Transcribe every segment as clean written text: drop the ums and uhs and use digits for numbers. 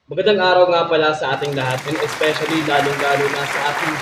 Magandang araw nga pala sa ating lahat and especially lalong-lalo na sa ating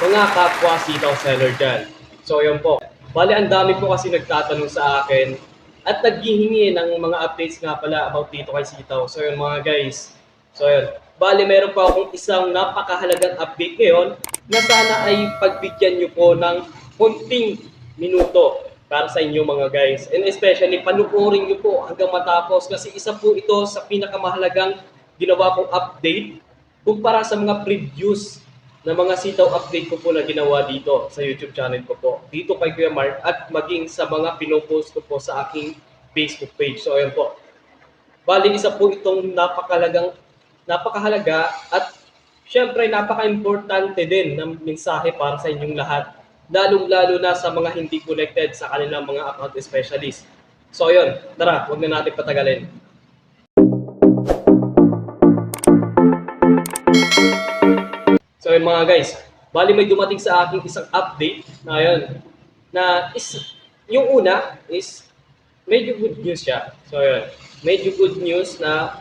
mga kapwa sitaw seller dyan. So yun po. Bali, ang dami po kasi nagtatanong sa akin at naghihingi ng mga updates nga pala about dito kay sitaw. So yun mga guys. So yun. Bali, meron pa akong isang napakahalagang update ngayon na sana ay pagbigyan nyo po ng kunting minuto para sa inyo mga guys. And especially, panuorin nyo po hanggang matapos kasi isa po ito sa pinakamahalagang ginawa kong update kumpara sa mga previous na mga sitaw update ko po na ginawa dito sa YouTube channel ko po. Dito kay Kuya Mark at maging sa mga pinopost ko po sa aking Facebook page. So ayun po. Bali isa po itong napakahalaga at syempre napaka-importante din ng mensahe para sa inyong lahat. Lalong-lalo na sa mga hindi connected sa kanilang mga account specialist. So ayun, tara, huwag na natin patagalin. So yun mga guys, bali may dumating sa akin isang update na yun, na yung una is medyo good news siya. So yun, medyo good news na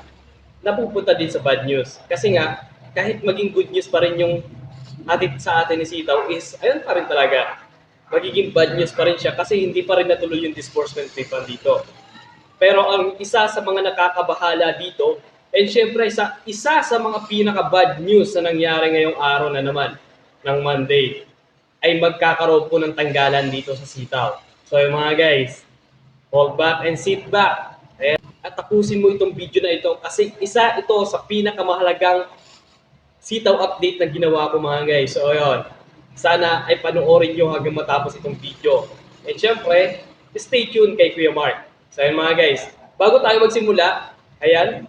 napupunta din sa bad news. Kasi nga, kahit maging good news pa rin yung atit sa atin ni Sitaw is, ayun pa rin talaga. Magiging bad news pa rin siya kasi hindi pa rin natuloy yung disbursement refund dito. Pero ang isa sa mga nakakabahala dito, and syempre isa sa mga pinaka-bad news na nangyari ngayong araw na naman ng Monday, ay magkakaroon po ng tanggalan dito sa Sitaw. So yung mga guys, hold back and sit back. At tapusin mo itong video na ito kasi isa ito sa pinakamahalagang sitaw update na ginawa ko mga guys. So ayun, sana ay panoorin nyo hanggang matapos itong video. And syempre, stay tuned kay Kuya Mark. So ayun mga guys, bago tayo magsimula, ayan,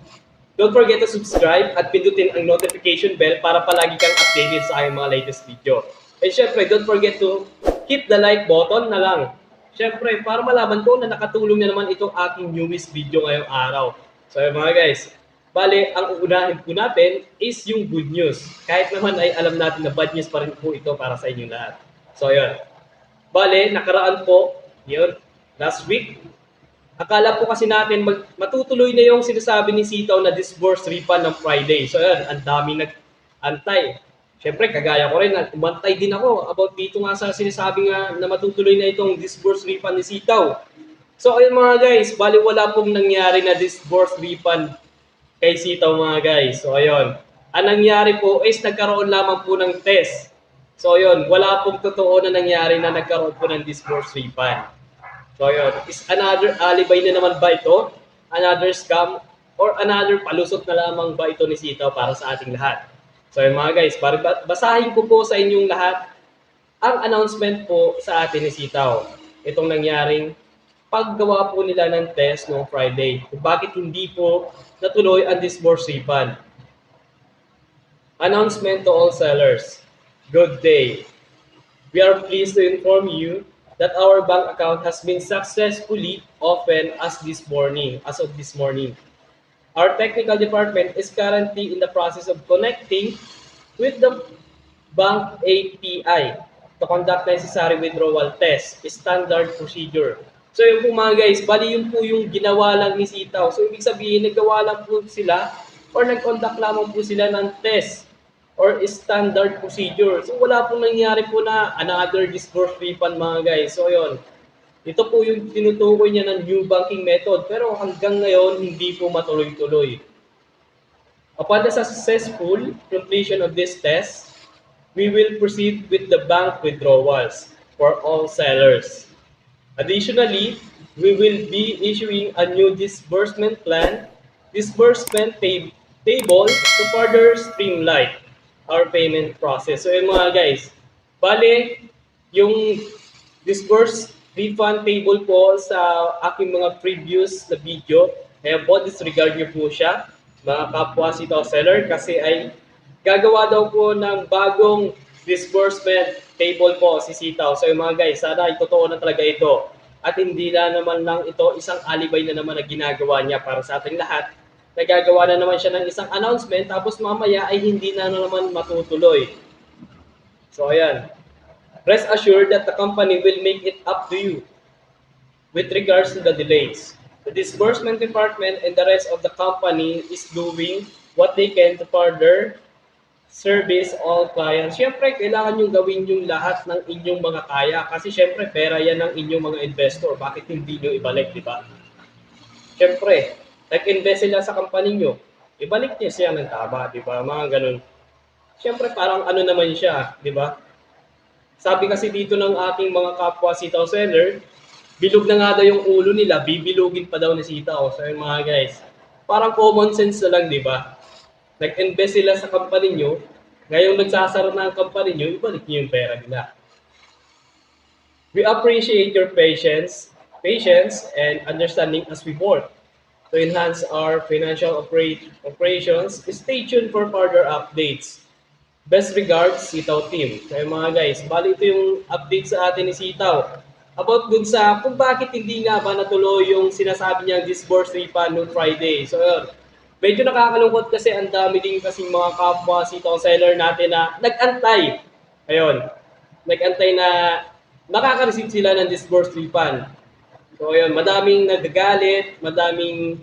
don't forget to subscribe at pindutin ang notification bell para palagi kang updated sa aking mga latest video. And syempre, don't forget to hit the like button na lang. Syempre, para malaman ko na nakatulong na naman itong aking newest video ngayong araw. So ayun mga guys, bale, ang uunahin po natin is yung good news. Kahit naman ay alam natin na bad news pa rin po ito para sa inyo lahat. So yun. Bale, nakaraan po, yun, last week, akala po kasi natin matutuloy na yung sinasabi ni Sitaw na disburse refund ng Friday. So yun, ang daming nag-antay. Siyempre, kagaya ko rin, umantay din ako about dito nga sa sinasabi nga na matutuloy na itong disburse refund ni Sitaw. So ayun mga guys, bali wala pong nangyari na disburse refund kay Sitaw mga guys. So ayun, ang nangyari po is nagkaroon lamang po ng test. So ayun, wala pong totoo na nangyari na nagkaroon po ng disburse refund. So yun, is another alibay na naman ba ito? Another scam? Or another palusot na lamang ba ito ni Sitaw para sa ating lahat? So yun mga guys, basahin ko po sa inyong lahat ang announcement po sa atin ni Sitaw. Itong nangyaring paggawa po nila ng test noong Friday. Kung bakit hindi po natuloy ang disburse refund. Announcement to all sellers. Good day. We are pleased to inform you that our bank account has been successfully opened as of this morning. Our technical department is currently in the process of connecting with the bank API to conduct necessary withdrawal test, standard procedure. So yun po mga guys, bali yun po yung ginawa lang ni Sitaw. So ibig sabihin, naggawa lang po sila or nag-conduct lamang po sila ng test or standard procedure. So wala pong nangyari po na another disburse refund mga guys. So yun, ito po yung tinutukoy niya ng new banking method pero hanggang ngayon hindi po matuloy-tuloy. Upon the successful completion of this test, we will proceed with the bank withdrawals for all sellers. Additionally, we will be issuing a new disbursement plan, table to further streamline our payment process. So yun mga guys, bale, yung disburse refund table po sa aking mga previous na video, kaya po disregard nyo po siya, mga kapwa sitaw seller, kasi ay gagawa daw po ng bagong disbursement table po si Sitaw. So yung mga guys, sana ay totoo na talaga ito. At hindi na naman lang ito isang alibay na naman na ginagawa niya para sa ating lahat. Nagagawa na naman siya ng isang announcement tapos mamaya ay hindi na naman matutuloy. So ayan. Rest assured that the company will make it up to you with regards to the delays. The disbursement department and the rest of the company is doing what they can to further service all clients. Siyempre, kailangan nyo gawin yung lahat ng inyong mga kaya kasi siyempre, pera yan ng inyong mga investor. Bakit hindi nyo ibalik, di ba? Siyempre, nag-invest sila sa company nyo, ibalik niya siya ng tama, di ba? Mga ganun. Siyempre, parang ano naman siya, di ba? Sabi kasi dito ng ating mga kapwa sitaw seller, bilog na nga daw yung ulo nila, bibilugin pa daw ni sitaw. So yun mga guys, parang common sense na lang, di ba? Nag-invest sila sa company nyo, ngayong nagsasara na ang company nyo, ibalik nyo yung pera nila. We appreciate your patience and understanding as we work to enhance our financial operations. Stay tuned for further updates. Best regards, Sitaw Team. Kaya mga guys, bali ito yung update sa atin ni Sitaw about dun sa kung bakit hindi nga ba natuloy yung sinasabi niyang disburse refund noong Friday. So yun, medyo nakakalungkot kasi ang dami din kasing mga kapwa Sitaw seller natin na nag-antay. Ayun, nag-antay na makaka-receive sila ng disburse refund. So ayun, madaming nagagalit, madaming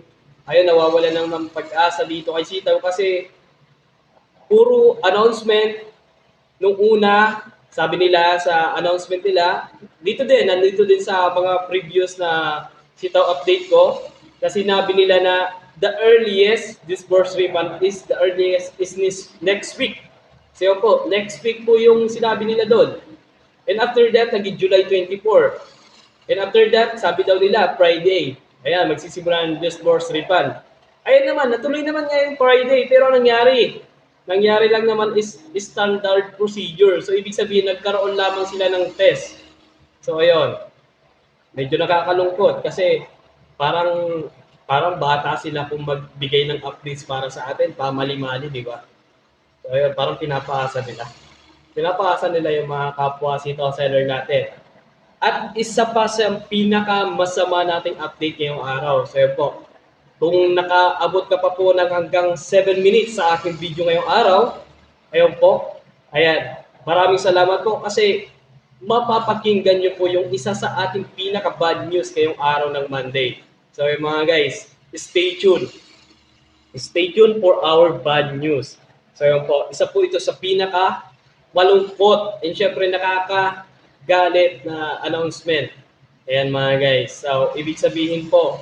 ayun, nawawala ng pag-asa dito kay Sitaw kasi puro announcement nung una, sabi nila sa announcement nila, nandito din sa mga previous na sitaw update ko, kasi sinabi nila na the earliest disburse refund is the earliest is next week. So po, next week po yung sinabi nila doon. And after that, naging July 24. And after that, sabi daw nila, Friday. Ayan, magsisimula ng disburse refund. Ayan naman, natuloy naman ngayon Friday, pero anong nangyari? Nangyari lang naman is standard procedure. So, ibig sabihin, nagkaroon lamang sila ng test. So, ayun. Medyo nakakalungkot kasi parang parang bata sila kung magbigay ng updates para sa atin. Pamali-mali, di ba? So, ayun, parang pinapaasa nila. Pinapaasa nila yung mga kapwa sitaw seller natin. At isa pa sa pinakamasama nating update ngayong araw. So, yun po. Kung nakaabot ka pa po ng hanggang 7 minutes sa aking video ngayong araw, ayun po, ayan, maraming salamat po kasi mapapakinggan nyo po yung isa sa ating pinaka-bad news ngayong araw ng Monday. So yung mga guys, stay tuned. Stay tuned for our bad news. So yun po, isa po ito sa pinaka-malungkot and syempre nakakagalit na announcement. Ayan mga guys. So, ibig sabihin po,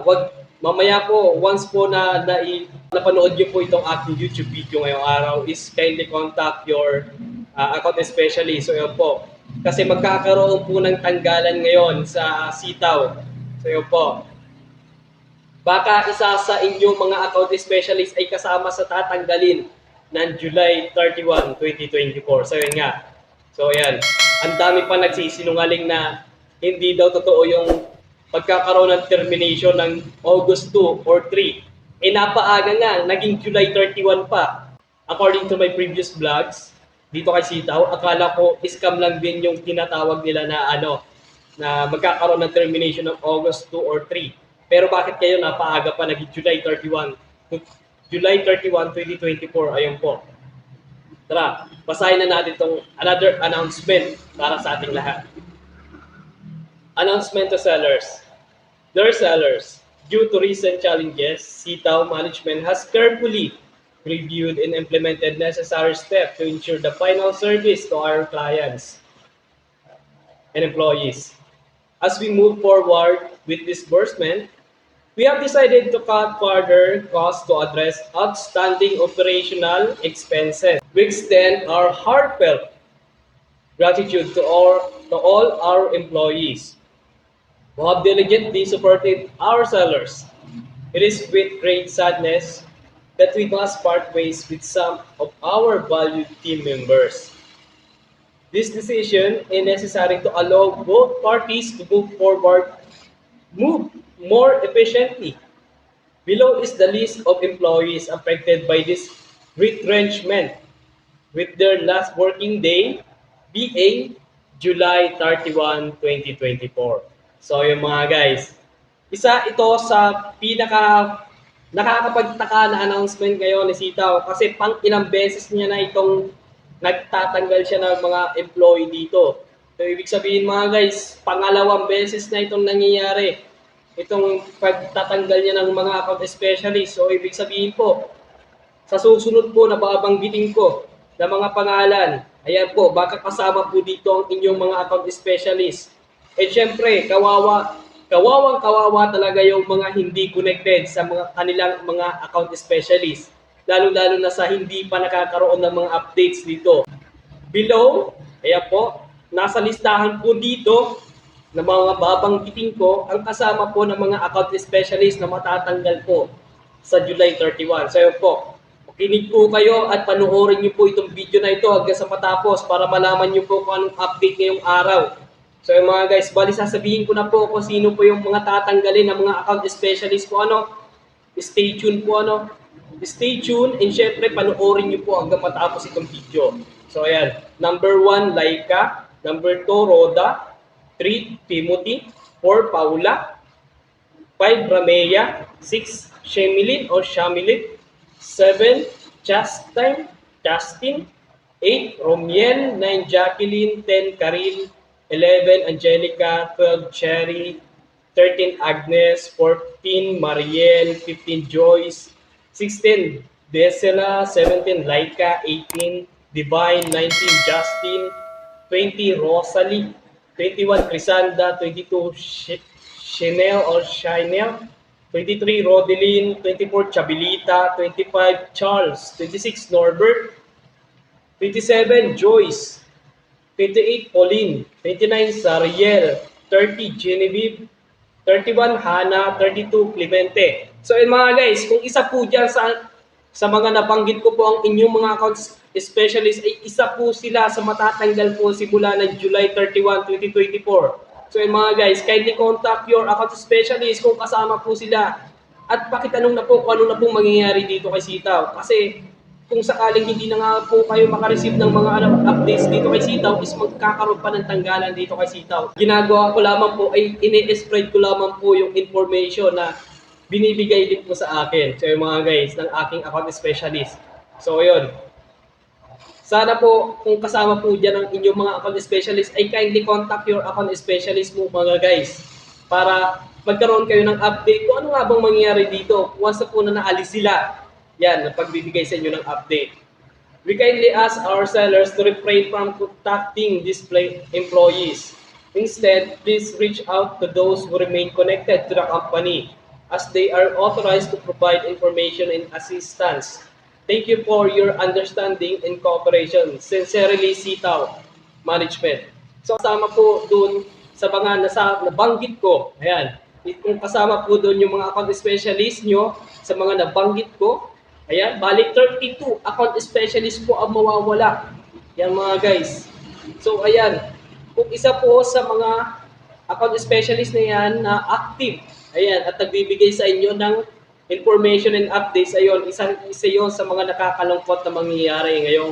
wag mamaya po, once po napanood niyo po itong aking YouTube video ngayong araw is kindly contact your account specialist. So yun po, kasi magkakaroon po ng tanggalan ngayon sa sitaw. So yun po, baka isa sa inyong mga account specialist ay kasama sa tatanggalin ng July 31, 2024. So yun nga. So yan, ang dami pa nagsisinungaling na hindi daw totoo yung pagkakaroon ng termination ng August 2 or 3. Napaaga nga, naging July 31 pa. According to my previous vlogs, dito kay Sitaw, akala ko scam lang din yung tinatawag nila na na magkakaroon ng termination ng August 2 or 3. Pero bakit kayo napaaga pa naging July 31? July 31, 2024, ayun po. Tara, basahin na natin itong another announcement para sa ating lahat. Announcement to sellers. Dear sellers, due to recent challenges, Sitaw management has carefully reviewed and implemented necessary steps to ensure the final service to our clients and employees. As we move forward with disbursement, we have decided to cut further costs to address outstanding operational expenses. We extend our heartfelt gratitude to all our employees who have diligently supported our sellers. It is with great sadness that we must part ways with some of our valued team members. This decision is necessary to allow both parties to move more efficiently. Below is the list of employees affected by this retrenchment, with their last working day being July 31, 2024. So yung mga guys, isa ito sa nakakapagtaka na announcement ngayon ni Sitaw kasi pang ilang beses niya na itong nagtatanggal siya ng mga employee dito. So ibig sabihin mga guys, pangalawang beses na itong nangyayari. Itong pagtatanggal niya ng mga account specialist. So ibig sabihin po, Sa susunod po na babanggitin ko na mga pangalan, ayan po, baka kasama po dito ang inyong mga account specialist. At syempre, kawawang-kawawa talaga yung mga hindi connected sa mga kanilang mga account specialist. Lalo-lalo na sa hindi pa nakakaroon ng mga updates dito. Below, ayan po, nasa listahan po dito na mga babanggitin ko ang kasama po ng mga account specialist na matatanggal po sa July 31. So yun po, makinig po kayo at panoorin niyo po itong video na ito hanggang sa matapos para malaman niyo po kung anong update ngayong araw. So yung mga guys, bali sasabihin ko na po kung sino po yung mga tatanggalin ng mga account specialist po ano. Stay tuned po ano. Stay tuned and syempre panoorin niyo po hanggang matapos itong video. So ayan, number 1, Laika. Number 2, Roda. 3, Timothy. 4, Paula. 5, Ramea. 6, Shemilin or Shamilin. 7, Justin. 8, Romiel. 9, Jacqueline. 10, Karil. 11, Angelica. 12, Cherry. 13, Agnes. 14, Mariel. 15, Joyce. 16, Desela. 17, Laika. 18, Divine. 19, Justin. 20, Rosalie. 21, Crisanda. 22, Chanel or Chanel. 23, Rodeline. 24, Chabilita. 25, Charles. 26, Norbert. 27, Joyce. 28, Pauline. 29, Sariel. 30, Genevieve. 31, Hannah. 32, Clemente. So mga guys, kung isa po dyan sa mga nabanggit ko po ang inyong mga accounts specialist ay isa po sila sa matatanggal po simula ng July 31, 2024. So mga guys, kindly contact your account specialist kung kasama po sila. At pakitanong na po kung ano na po mangyayari dito kay Sitaw. Kasi kung sakaling hindi na nga po kayo makareceive ng mga updates dito kay Sitaw, is magkakaroon pa ng tanggalan dito kay Sitaw. Ginagawa ko lamang po ay ini-spread ko lamang po yung information na binibigay din po sa akin. So yung mga guys, ng aking account specialist. So yun. Sana po kung kasama po dyan ang inyong mga account specialist ay kindly contact your account specialist mo mga guys. Para magkaroon kayo ng update kung ano nga bang mangyayari dito. Once na po na naalis sila. Yan, pagbibigay sa inyo ng update. We kindly ask our sellers to refrain from contacting these employees. Instead, please reach out to those who remain connected to the company as they are authorized to provide information and assistance. Thank you for your understanding and cooperation. Sincerely, Sitaw Management. So, kasama po dun sa mga nabanggit ko. Ayan. Kung kasama po dun yung mga account specialist nyo sa mga nabanggit ko, ayan, balik 32 account specialist po ang mawawala. Yan mga guys. So ayan, kung isa po sa mga account specialist na yan na active, ayan, at nagbibigay sa inyo ng information and updates, ayon, isa yun sa mga nakakalungkot na mangyayari ngayong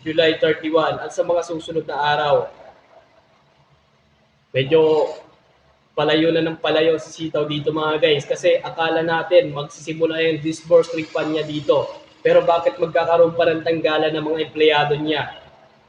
July 31 at sa mga susunod na araw. Medyo palayo na ng palayo si Sitaw dito mga guys kasi akala natin magsisimula yung disburse refund niya dito. Pero bakit magkakaroon pa ng tanggalan ng mga empleyado niya?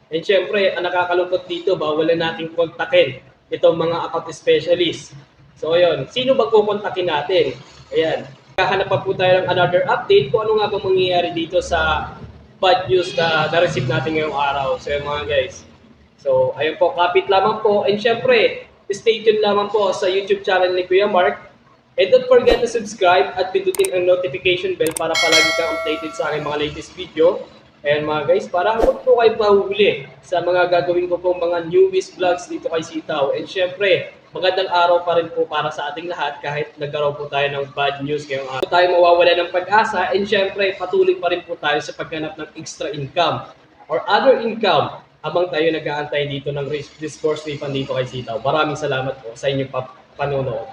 And syempre, ang nakakalungkot dito, bawal na natin kontakin itong mga account specialist. So ayun, sino ba kukontakin natin? Ayan, kahanap pa po tayo ng another update kung ano nga ba mangyayari dito sa bad news na na-receive natin ngayong araw. So yun mga guys. So ayun po, kapit lamang po. And syempre, stay tuned lamang po sa YouTube channel ni Kuya Mark. And don't forget to subscribe at pindutin ang notification bell para palagi kang updated sa aking mga latest video. And mga guys, para huwag po kayo mahuli sa mga gagawin ko pong mga newbies vlogs dito kay Sitaw. And syempre, magandang araw pa rin po para sa ating lahat kahit nagkaroon po tayo ng bad news ngayong araw. Tayo mawawala ng pag-asa and syempre, patuloy pa rin po tayo sa pagganap ng extra income or other income habang tayo nag-aantay dito ng discourse refund dito kay Sitaw. Maraming salamat po sa inyong panonood.